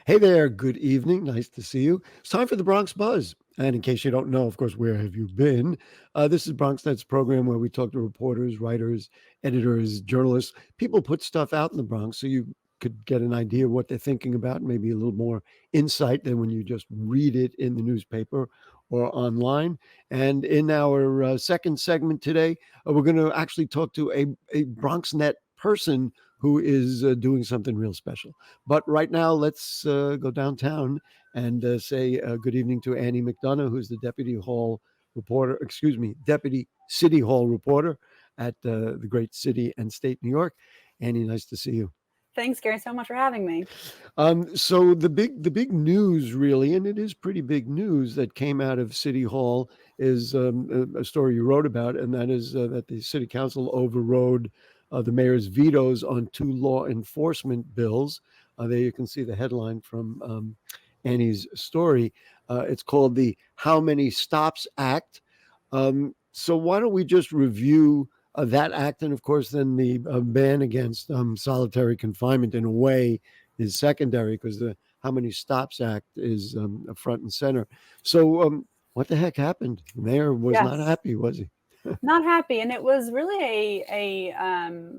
Hey there, good evening. Nice to see you. It's time for the Bronx Buzz. And in case you don't know, of course, where have you been? This is BronxNet's program where we talk to reporters, writers, editors, journalists. People put stuff out in the Bronx so you could get an idea of what they're thinking about, maybe a little more insight than when you just read it in the newspaper or online. And in our second segment today, we're going to actually talk to a BronxNet person who is doing something real special. But right now, let's go downtown and say good evening to Annie McDonough, who's the Deputy City Hall reporter at the great city and state New York. Annie, nice to see you. Thanks, Gary, so much for having me. So the big news, really, and it is pretty big news that came out of City Hall is a story you wrote about, and that is that the City Council overrode the mayor's vetoes on two law enforcement bills. There you can see the headline from Annie's story. It's called the How Many Stops Act. So why don't we just review that act, and of course then the ban against solitary confinement in a way is secondary because the How Many Stops Act is front and center. So what the heck happened? The mayor was not Yes. happy, was he? Not happy, and it was really a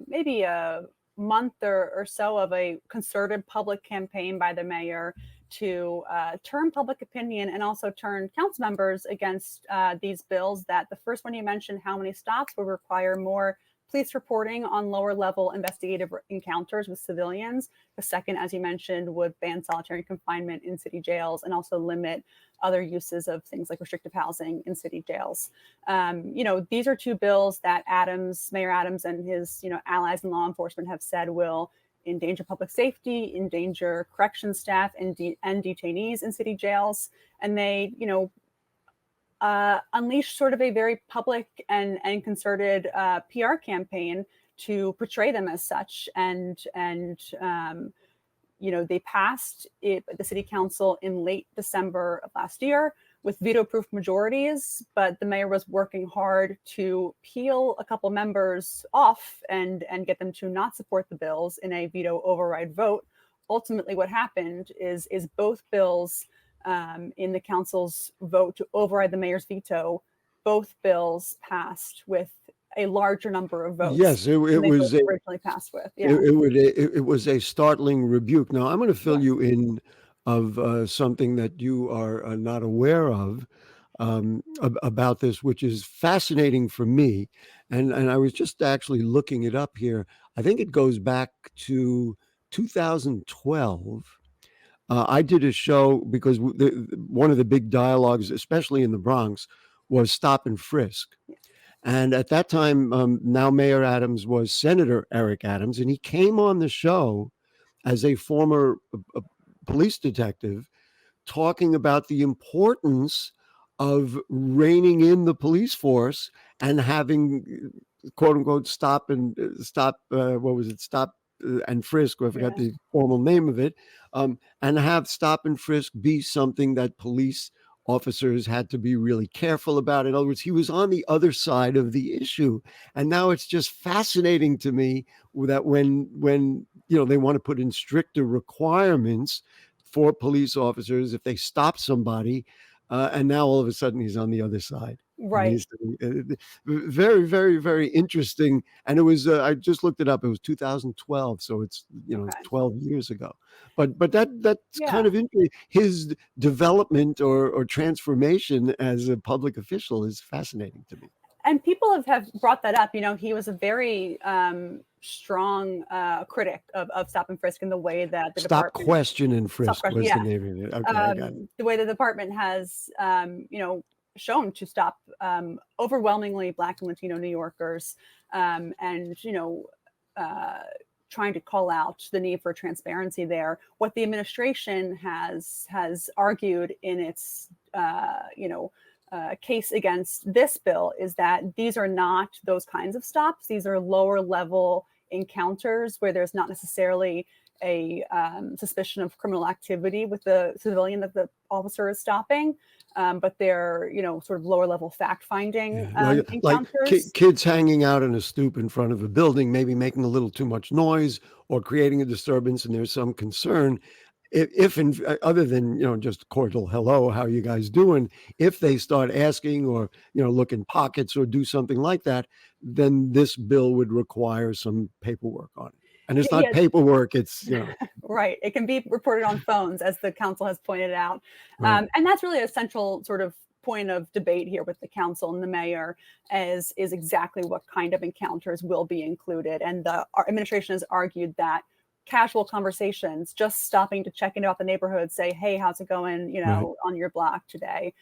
maybe a month or so of a concerted public campaign by the mayor to turn public opinion and also turn council members against these bills. That the first one you mentioned, How Many Stops, will require more police reporting on lower level investigative encounters with civilians. The second, as you mentioned, would ban solitary confinement in city jails and also limit other uses of things like restrictive housing in city jails. These are two bills that Mayor Adams and his, allies in law enforcement have said will endanger public safety, endanger correction staff and detainees in city jails. And they, unleashed sort of a very public and concerted PR campaign to portray them as such. They passed it at the city council in late December of last year with veto-proof majorities, but the mayor was working hard to peel a couple members off and get them to not support the bills in a veto override vote. Ultimately, what happened is both bills in the council's vote to override the mayor's veto, both bills passed with a larger number of votes. Yes, it than they was both originally passed with. Yeah. it was a startling rebuke. Now I'm going to fill you in of something that you are not aware of about this, which is fascinating for me. And I was just actually looking it up here. I think it goes back to 2012. I did a show because one of the big dialogues, especially in the Bronx, was stop and frisk. And at that time, now Mayor Adams was Senator Eric Adams, and he came on the show as a former police detective talking about the importance of reining in the police force and having quote unquote stop and frisk, I forgot the formal name of it, and have stop and frisk be something that police officers had to be really careful about. In other words, he was on the other side of the issue. And now it's just fascinating to me that when they want to put in stricter requirements for police officers if they stop somebody, and now all of a sudden he's on the other side. Right. Very, very, very interesting. And it was, I just looked it up. It was 2012. So it's, 12 years ago. But that's kind of interesting. His development or transformation as a public official is fascinating to me. And people have brought that up. He was a very strong critic of stop and frisk in the way that the Stop, department... question, and frisk was the name of it. Okay, I got it. The way the department has, shown to stop overwhelmingly Black and Latino New Yorkers, and trying to call out the need for transparency there. What the administration has argued in its case against this bill is that these are not those kinds of stops. These are lower level encounters where there's not necessarily a suspicion of criminal activity with the civilian that the officer is stopping, but they're sort of lower level fact finding encounters. Like kids hanging out in a stoop in front of a building, maybe making a little too much noise or creating a disturbance, and there's some concern. other than just cordial hello, how you guys doing, if they start asking or look in pockets or do something like that, then this bill would require some paperwork on it. And it's not Yeah, paperwork, it's right. It can be reported on phones, as the council has pointed out. right. And that's really a central sort of point of debate here with the council and the mayor is exactly what kind of encounters will be included. And our administration has argued that casual conversations, just stopping to check in about the neighborhood, say, hey, how's it going, Right. on your block today,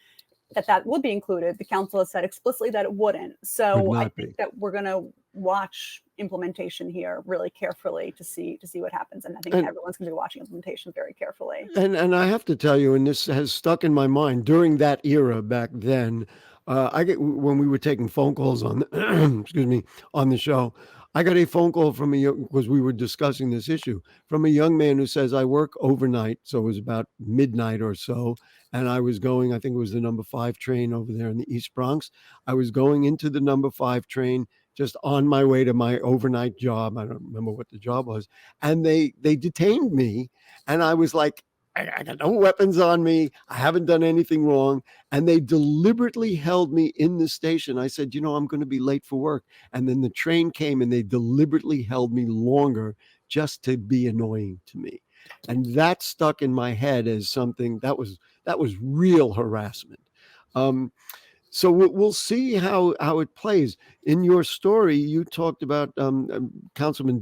that would be included. The council has said explicitly that it wouldn't. Would So I not think be. that we're going to watch implementation here really carefully to see what happens. And I think everyone's going to be watching implementation very carefully. And I have to tell you, and this has stuck in my mind during that era back then. I get when we were taking phone calls on, excuse me, on the show. I got a phone call from because we were discussing this issue, from a young man who says, I work overnight, so it was about midnight or so, and I was going. I think it was the number 5 train over there in the East Bronx. I was going into the number 5 train, just on my way to my overnight job. I don't remember what the job was, and they detained me, and I was like, I got no weapons on me. I haven't done anything wrong. And they deliberately held me in the station. I said, I'm going to be late for work. And then the train came and they deliberately held me longer just to be annoying to me. And that stuck in my head as something that was real harassment. So we'll see how it plays. In your story, you talked about Councilman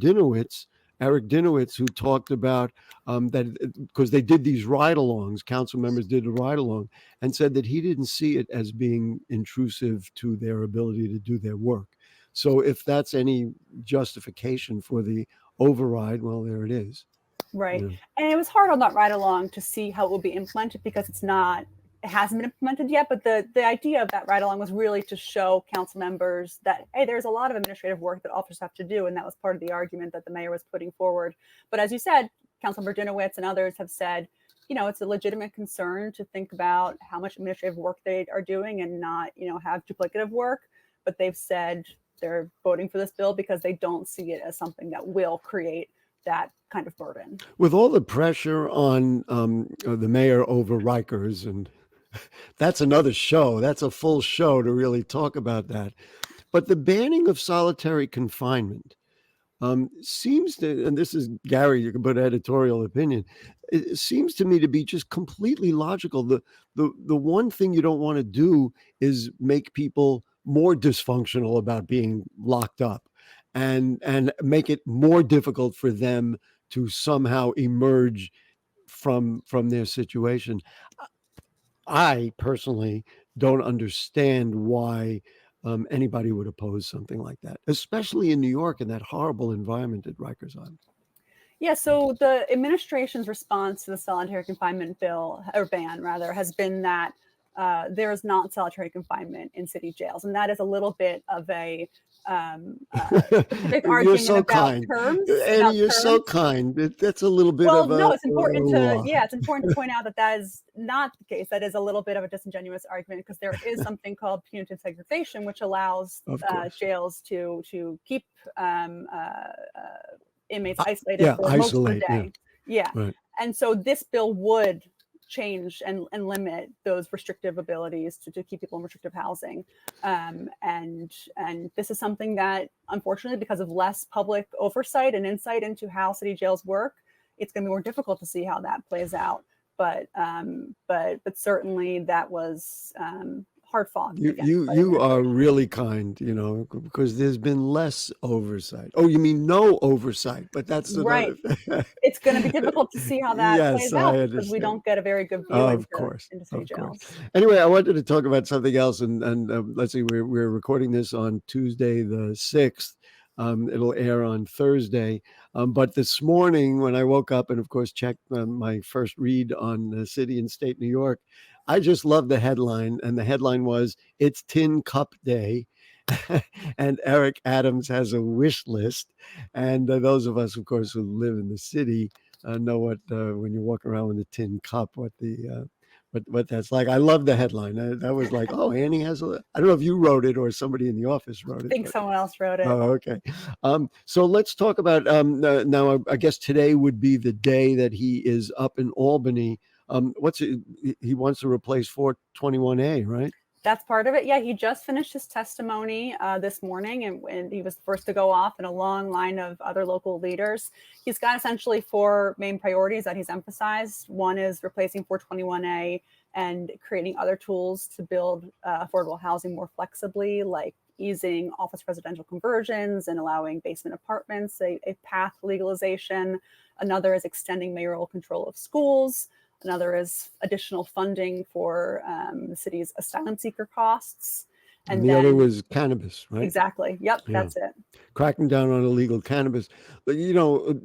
Eric Dinowitz, who talked about that because they did these ride-alongs, council members did a ride-along, and said that he didn't see it as being intrusive to their ability to do their work. So if that's any justification for the override, well, there it is. Right. Yeah. And it was hard on that ride-along to see how it will be implemented because it hasn't been implemented yet, but the idea of that ride-along was really to show council members that, hey, there's a lot of administrative work that officers have to do, and that was part of the argument that the mayor was putting forward. But as you said, Councilmember Dinowitz and others have said, it's a legitimate concern to think about how much administrative work they are doing and not, have duplicative work. But they've said they're voting for this bill because they don't see it as something that will create that kind of burden. With all the pressure on the mayor over Rikers, and that's another show. That's a full show to really talk about that. But the banning of solitary confinement seems to, and this is Gary, you can put editorial opinion, it seems to me to be just completely logical. The one thing you don't want to do is make people more dysfunctional about being locked up and make it more difficult for them to somehow emerge from their situation. I personally don't understand why anybody would oppose something like that, especially in New York in that horrible environment at Rikers Island. Yeah, so the administration's response to the solitary confinement bill, or ban rather, has been that there is not solitary confinement in city jails. And that is a little bit of a specific argument so about kind. terms. Annie, you're so kind. That's a little bit of a... no, it's important it's important to point out that is not the case. That is a little bit of a disingenuous argument because there is something called punitive segregation, which allows jails to keep inmates isolated for most of the day. Yeah. Right. And so this bill would change and limit those restrictive abilities to keep people in restrictive housing. And this is something that, unfortunately, because of less public oversight and insight into how city jails work, it's going to be more difficult to see how that plays out. But certainly that was hard fought. You are really kind, because there's been less oversight. Oh, you mean no oversight, but that's right. It's going to be difficult to see how that plays out because we don't get a very good view into city jails. Anyway, I wanted to talk about something else, and let's see, we're recording this on Tuesday the 6th. It'll air on Thursday. But this morning when I woke up and, of course, checked my first read on the City and State New York, I just loved the headline. And the headline was, "It's Tin Cup Day." And Eric Adams has a wish list. And those of us, of course, who live in the city know what, when you walk around with a tin cup, what what that's like. I love the headline. That was like, oh, Annie has a. I don't know if you wrote it or somebody in the office wrote I it. think someone else wrote it. Oh, okay. So let's talk about now. I guess today would be the day that he is up in Albany. What's it? He wants to replace 421A, right? That's part of it. Yeah, he just finished his testimony this morning, and he was the first to go off in a long line of other local leaders. He's got essentially four main priorities that he's emphasized. One is replacing 421A and creating other tools to build affordable housing more flexibly, like easing office residential conversions and allowing basement apartments a path to legalization. Another is extending mayoral control of schools. Another is additional funding for the city's asylum seeker costs. And the other was cannabis, right? Exactly. Yep, yeah. That's it. Cracking down on illegal cannabis. You know,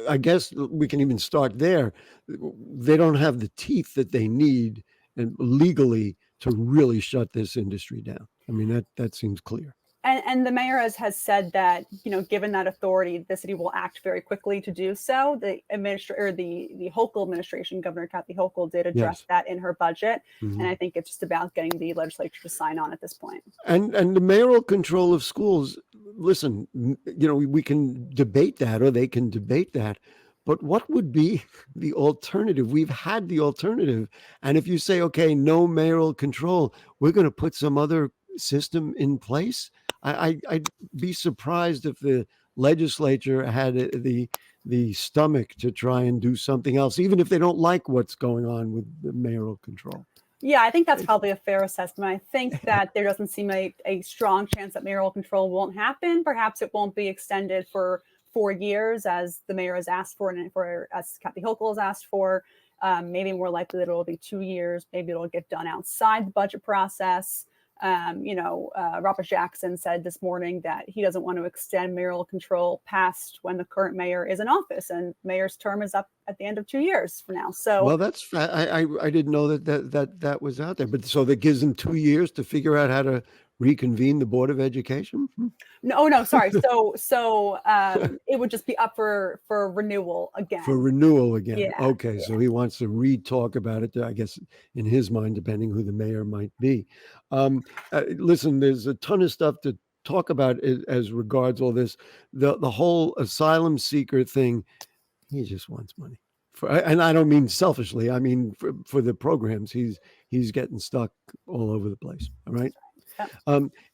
I guess we can even start there. They don't have the teeth that they need and legally to really shut this industry down. I mean, that seems clear. And the mayor has said that, you know, given that authority, the city will act very quickly to do so. The Hochul administration, Governor Kathy Hochul, did address that in her budget. And I think it's just about getting the legislature to sign on at this point. And the mayoral control of schools, listen, you know, we can debate that, or they can debate that. But what would be the alternative? We've had the alternative. And if you say, okay, no mayoral control, we're going to put some other system in place. I'd be surprised if the legislature had the stomach to try and do something else, even if they don't like what's going on with the mayoral control. Yeah, I think that's probably a fair assessment. I think that there doesn't seem a strong chance that mayoral control won't happen. Perhaps it won't be extended for 4 years, as the mayor has asked for, and as Kathy Hochul has asked for. Maybe more likely that it will be 2 years. Maybe it'll get done outside the budget process. Robert Jackson said this morning that he doesn't want to extend mayoral control past when the current mayor is in office, and mayor's term is up at the end of 2 years from now. So, well, that's I didn't know that was out there, but so that gives them 2 years to figure out how to reconvene the Board of Education. No, sorry. So it would just be up for renewal again. For renewal again. Yeah, okay. Yeah. So he wants to re-talk about it, I guess, in his mind, depending who the mayor might be. Listen, there's a ton of stuff to talk about as regards all this. The whole asylum seeker thing, he just wants money. And I don't mean selfishly. I mean for the programs. He's getting stuck all over the place. All right.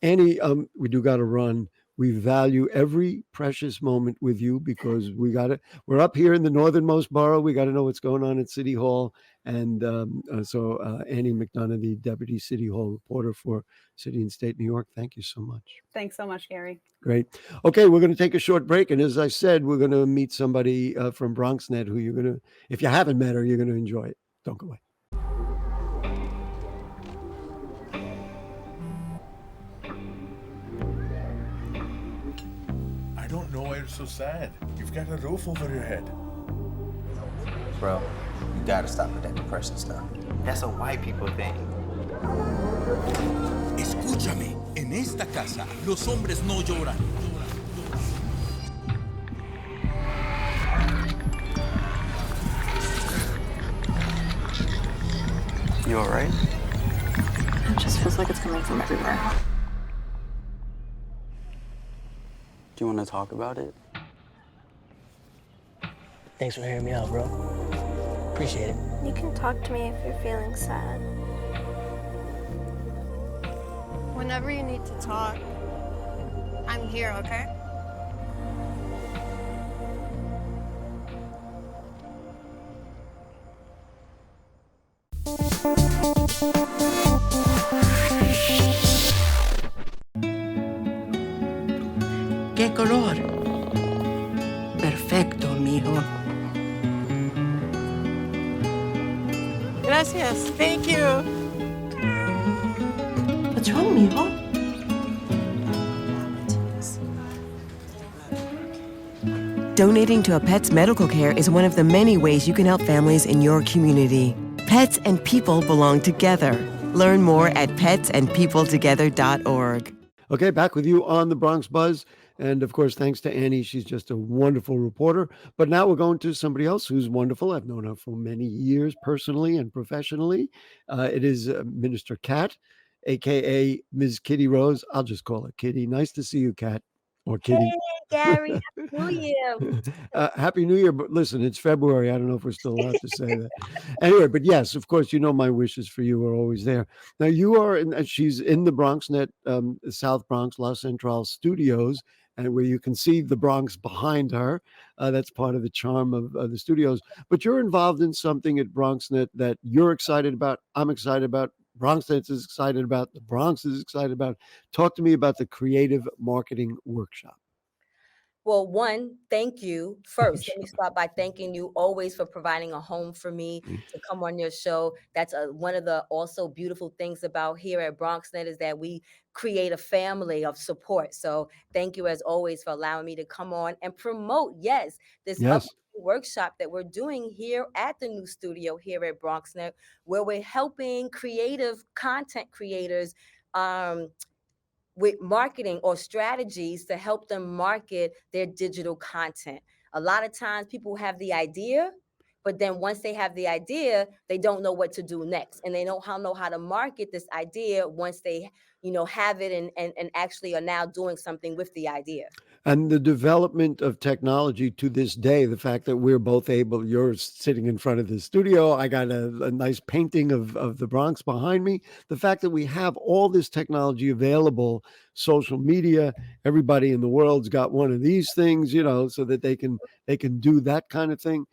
Annie, we do got to run. We value every precious moment with you because we're up here in the northernmost borough. We got to know what's going on at City Hall. And so Annie McDonough, the Deputy City Hall reporter for City and State New York, thank you so much. Thanks so much, Gary. Great. Okay, we're going to take a short break. And as I said, we're going to meet somebody from BronxNet who you're going to, if you haven't met her, you're going to enjoy it. Don't go away. I don't know why you're so sad. You've got a roof over your head. Bro, you gotta stop with that depression stuff. That's a white people thing. Escúchame, en esta casa los hombres no lloran. You all right? It just feels like it's coming from everywhere. Do you want to talk about it? Thanks for hearing me out, bro. Appreciate it. You can talk to me if you're feeling sad. Whenever you need to talk, I'm here, okay? ¿Qué color? Perfecto, mijo. Gracias. Thank you. What's wrong, mijo? Donating to a pet's medical care is one of the many ways you can help families in your community. Pets and people belong together. Learn more at petsandpeopletogether.org. Okay, back with you on the Bronx Buzz. And of course, thanks to Annie, she's just a wonderful reporter. But now we're going to somebody else who's wonderful. I've known her for many years, personally and professionally. It is Minister Kat, aka Ms. Kitty Rose. I'll just call her Kitty. Nice to see you, Kat, or Hey, Kitty. Gary, Happy New Year. Happy New Year. But listen, it's February. I don't know if we're still allowed to say that. Anyway, but yes, of course, you know my wishes for you are always there. Now, you are, she's in the BronxNet, South Bronx, Los Central studios, and where you can see the Bronx behind her. That's part of the charm of the studios. But you're involved in something at BronxNet that you're excited about. I'm excited about. BronxNet is excited about. The Bronx is excited about. Talk to me about the Creative Marketing Workshop. Well, one, thank you. First, let me start by thanking you always for providing a home for me to come on your show. That's one of the also beautiful things about here at BronxNet is that we create a family of support. So thank you as always for allowing me to come on and promote, this Yes. workshop that we're doing here at the new studio here at BronxNet, where we're helping creative content creators with marketing or strategies to help them market their digital content. A lot of times people have the idea, but then once they have the idea, they don't know what to do next. And they don't know how to market this idea once they, have it and actually are now doing something with the idea. And the development of technology to this day, the fact that we're both able, you're sitting in front of the studio, I got a nice painting of the Bronx behind me. The fact that we have all this technology available, social media, everybody in the world's got one of these things, so that they can do that kind of thing.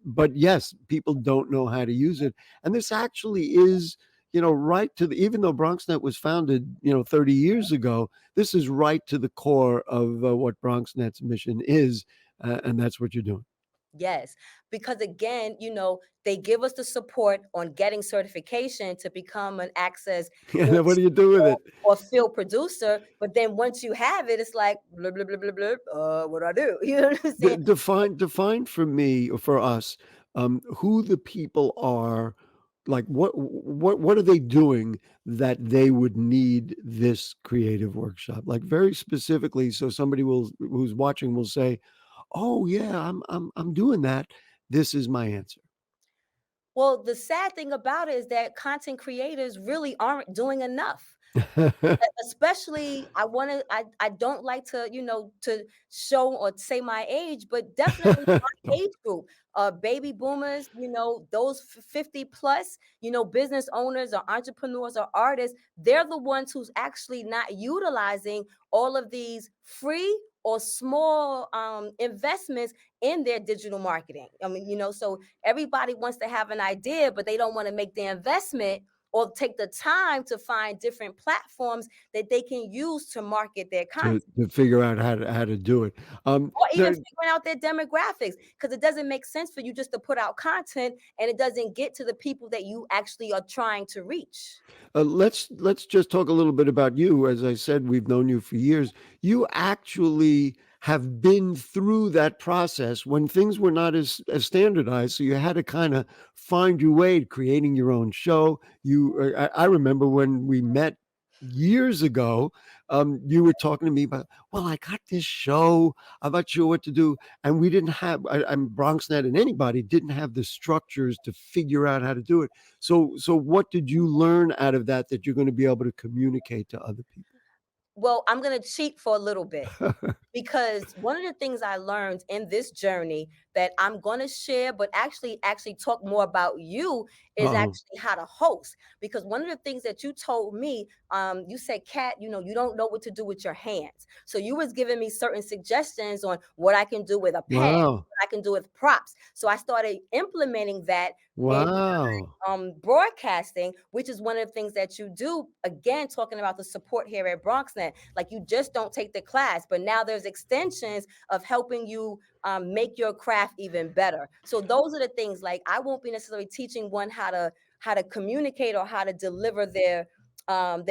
But yes, people don't know how to use it. And this actually is, right to even though BronxNet was founded, 30 years ago, this is right to the core of what BronxNet's mission is. And that's what you're doing. Yes, because again, they give us the support on getting certification to become an access Yeah, what do you do with it? or field producer. But then once you have it, it's like blah blah blah blah blah. What do I do? You know what I'm saying? Define for me or for us who the people are. Like what are they doing that they would need this creative workshop? Like very specifically, so somebody who's watching will say, "Oh yeah, I'm doing that. This is my answer." Well, the sad thing about it is that content creators really aren't doing enough. Especially, I don't like to, to show or say my age, but definitely my age group, baby boomers, those 50 plus, business owners or entrepreneurs or artists, they're the ones who's actually not utilizing all of these free or small investments in their digital marketing. I mean, so everybody wants to have an idea, but they don't want to make the investment or take the time to find different platforms that they can use to market their content. To figure out how to do it. Or even figuring out their demographics, because it doesn't make sense for you just to put out content and it doesn't get to the people that you actually are trying to reach. Let's just talk a little bit about you. As I said, we've known you for years. You actually have been through that process when things were not as standardized. So you had to kind of find your way creating your own show. I remember when we met years ago, you were talking to me about, well, I got this show. I'm not sure what to do. And we didn't have, I'm BronxNet and anybody didn't have the structures to figure out how to do it. So what did you learn out of that you're going to be able to communicate to other people? Well, I'm going to cheat for a little bit because one of the things I learned in this journey that I'm going to share, but actually talk more about you is actually how to host. Because one of the things that you told me, you said, Kat, you don't know what to do with your hands. So you was giving me certain suggestions on what I can do with a pen, what I can do with props. So I started implementing that. Wow. In broadcasting, which is one of the things that you do, again, talking about the support here at BronxNet. Like you just don't take the class, but now there's extensions of helping you make your craft even better. So those are the things, like I won't be necessarily teaching one how to communicate or how to deliver their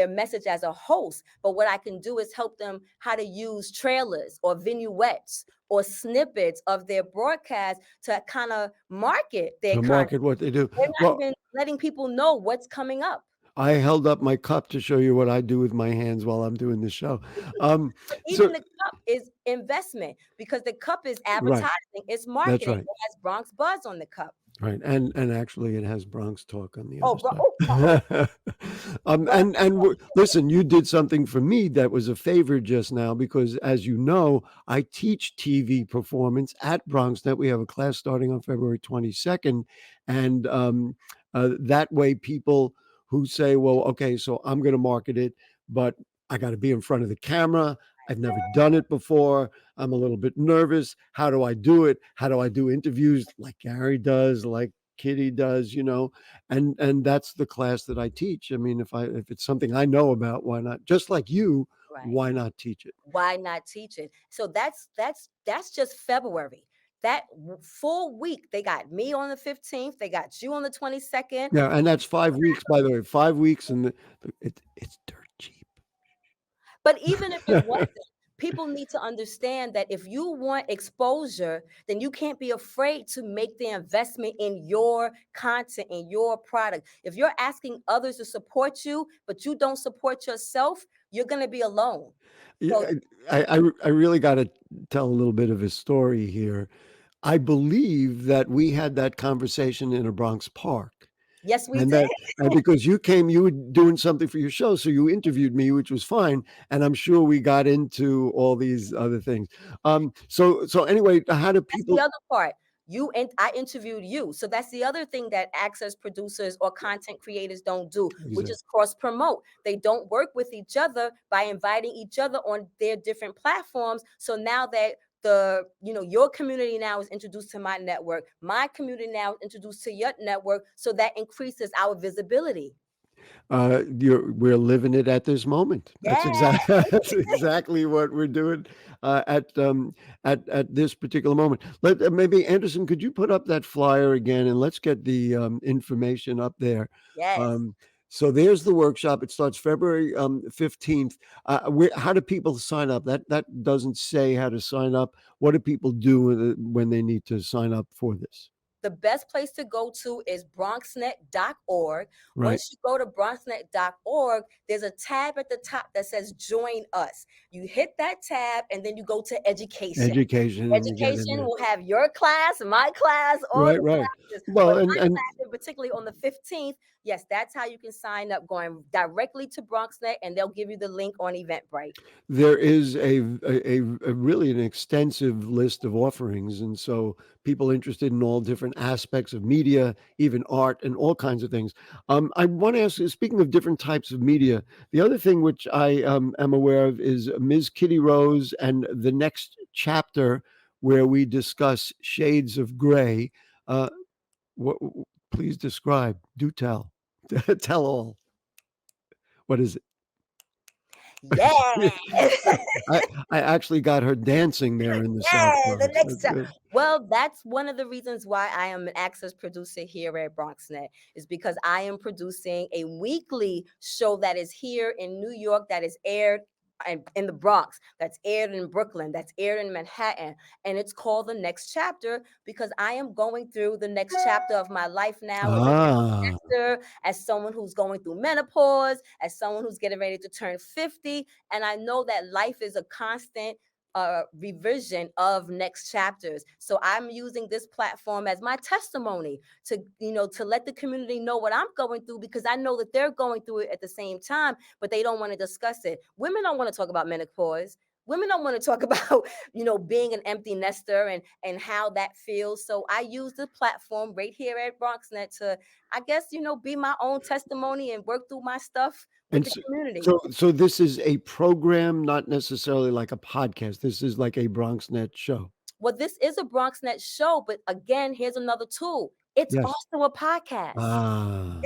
message as a host. But what I can do is help them how to use trailers or vignettes or snippets of their broadcast to kind of market their content. Market what they do. They're not even letting people know what's coming up. I held up my cup to show you what I do with my hands while I'm doing the show. But So even the cup is investment because the cup is right, advertising, it's that's marketing. right. It has Bronx Buzz on the cup. Right, and actually, it has Bronx talk on the Oh, other bro, oh, side. Bronx Listen, you did something for me that was a favor just now because, as you know, I teach TV performance at BronxNet. We have a class starting on February 22nd, and that way, people who say, "Well, okay, so I'm going to market it, but I got to be in front of the camera. I've never done it before. I'm a little bit nervous. How do I do it? How do I do interviews like Gary does, like Kitty does, and that's the class that I teach. I mean, if it's something I know about, why not? Just like you, right. why not teach it? Why not teach it? So that's just February. That full week, they got me on the 15th, they got you on the 22nd. Yeah, and that's 5 weeks, by the way. 5 weeks, and it's dirt cheap. But even if it wasn't, people need to understand that if you want exposure, then you can't be afraid to make the investment in your content, in your product. If you're asking others to support you, but you don't support yourself, you're going to be alone. Yeah, So, I really got to tell a little bit of a story here. I believe that we had that conversation in a Bronx park. yes, we And did. because you were doing something for your show, so you interviewed me, which was fine, and I'm sure we got into all these other things. So anyway, how do That's people? the other part. You and I interviewed you. So that's the other thing that access producers or content creators don't do, which Exactly. is cross promote. They don't work with each other by inviting each other on their different platforms. So now that your community now is introduced to my network, my community now is introduced to your network, so that increases our visibility. We're living it at this moment. That's Yeah. exactly that's exactly what we're doing at this particular moment. Maybe Anderson, could you put up that flyer again and let's get the information up there. Yes. So there's the workshop. It starts February 15th. How do people sign up? That doesn't say how to sign up. What do people do when they need to sign up for this? The best place to go to is BronxNet.org. Right. Once you go to BronxNet.org, there's a tab at the top that says Join Us. You hit that tab and then you go to Education. Education, and you get in Education there. will have your class, my class, all Right, the right. classes. Well, But my and class, particularly on the 15th, yes, that's how you can sign up, going directly to BronxNet, and they'll give you the link on Eventbrite. there is a really an extensive list of offerings, and so people interested in all different aspects of media, even art, and all kinds of things. I want to ask, speaking of different types of media, the other thing which I am aware of is Ms. Kitty Rose and the next chapter where we discuss shades of gray. What, please describe. Do tell. Tell all. What is it? Yeah. I actually got her dancing there in the South Yeah, the Bronx. next That's time. good. Well, that's one of the reasons why I am an access producer here at BronxNet, is because I am producing a weekly show that is here in New York, that is aired in the Bronx, that's aired in Brooklyn, that's aired in Manhattan, and it's called The Next Chapter because I am going through the next chapter of my life now as Ah, an actor, as someone who's going through menopause, as someone who's getting ready to turn 50, and I know that life is a constant revision of next chapters. So I'm using this platform as my testimony to let the community know what I'm going through, because I know that they're going through it at the same time, but they don't want to discuss it. Women don't want to talk about menopause. Women don't want to talk about, being an empty nester and how that feels. So I use the platform right here at BronxNet to, I guess, be my own testimony and work through my stuff with and the community. so this is a program, not necessarily like a podcast. This is like a BronxNet show. Well, this is a BronxNet show, but again, here's another tool. It's Yes. also a podcast. Ah,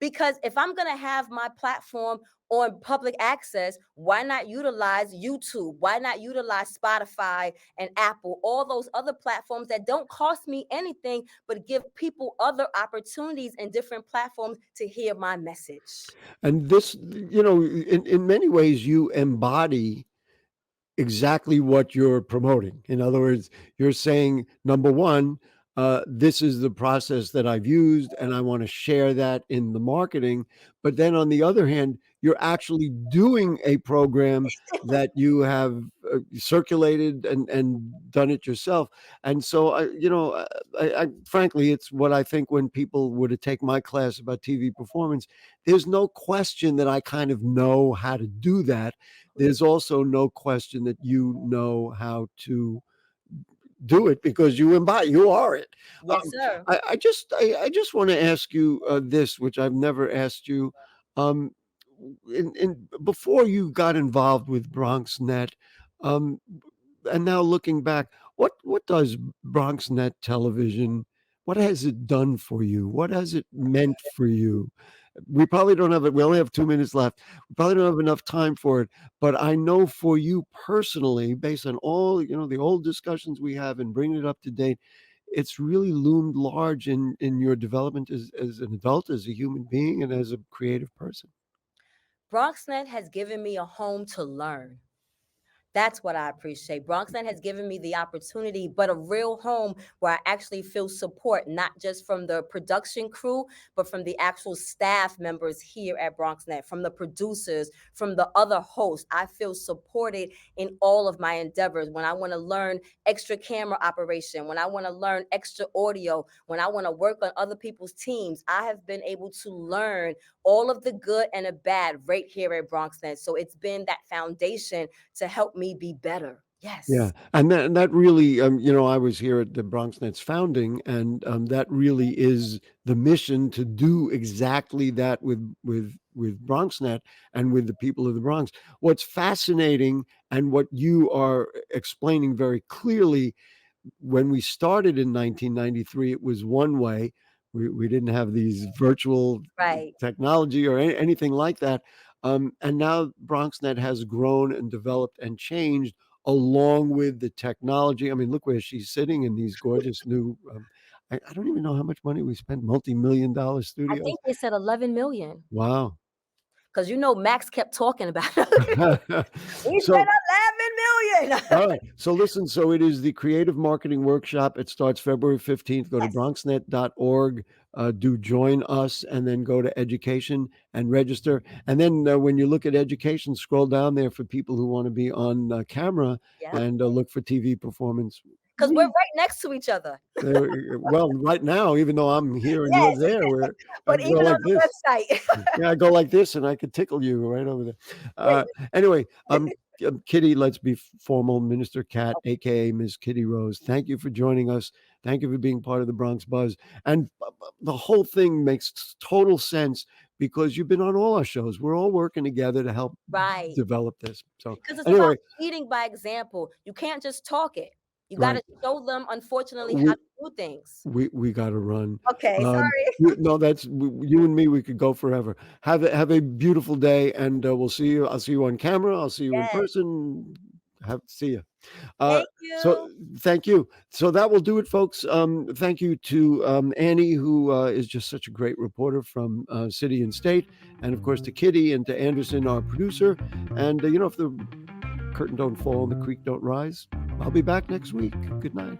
Because if I'm going to have my platform on public access, why not utilize YouTube? Why not utilize Spotify and Apple, all those other platforms that don't cost me anything, but give people other opportunities and different platforms to hear my message? and this, in many ways, you embody exactly what you're promoting. In other words, you're saying, number one, this is the process that I've used, and I want to share that in the marketing. But then on the other hand, you're actually doing a program that you have circulated and done it yourself. And so, I frankly, it's what I think when people were to take my class about TV performance, there's no question that I kind of know how to do that. There's also no question that you know how to do it because you are it. Yes, sir. I just want to ask you this, which I've never asked you. Um, before you got involved with BronxNet, um, and now looking back, what does BronxNet television? What has it done for you? What has it meant for you? We probably don't have it. We only have 2 minutes left. We probably don't have enough time for it. But I know for you personally, based on all the old discussions we have and bringing it up to date, it's really loomed large in your development as an adult, as a human being, and as a creative person. BronxNet has given me a home to learn. That's what I appreciate. BronxNet has given me the opportunity, but a real home where I actually feel support, not just from the production crew, but from the actual staff members here at BronxNet, from the producers, from the other hosts. I feel supported in all of my endeavors. When I want to learn extra camera operation, when I want to learn extra audio, when I want to work on other people's teams, I have been able to learn all of the good and the bad right here at BronxNet. So it's been that foundation to help me be better. Yes. Yeah, and that really, I was here at the BronxNet's founding, and that really is the mission, to do exactly that with BronxNet and with the people of the Bronx. What's fascinating, and what you are explaining very clearly, when we started in 1993, it was one way. We didn't have these virtual Right. technology or anything like that. And now BronxNet has grown and developed and changed along with the technology. I mean, look where she's sitting in these gorgeous new. I don't even know how much money we spent. Multi-million-dollar I studios. think they said 11 million. Wow. Because Max kept talking about it. We So- said 11 million. All right. So listen, so it is the Creative Marketing Workshop. It starts February 15th. Go to bronxnet.org, do join us, and then go to education and register. And then when you look at education, scroll down there for people who want to be on camera and look for TV performance. Because we're right next to each other. Well, right now, even though I'm here and you're there, But even on the website. Yeah, I go like this and I could tickle you right over there. Anyway, Kitty, let's be formal. Minister Kat, aka Ms. Kitty Rose, thank you for joining us. Thank you for being part of the Bronx Buzz. And the whole thing makes total sense because you've been on all our shows. We're all working together to help develop this. So Because it's anyway, about leading by example. You can't just talk it. You got to show them, unfortunately, how to do things. we got to run. Okay, sorry. No, that's you and me. We could go forever. Have a beautiful day, and we'll see you. I'll see you on camera. I'll see you in person. See you. Thank you. So thank you. So that will do it, folks. Thank you to Annie, who is just such a great reporter from City and State, and of course to Kitty and to Anderson, our producer. And if the curtain don't fall and the creek don't rise, I'll be back next week. Good night.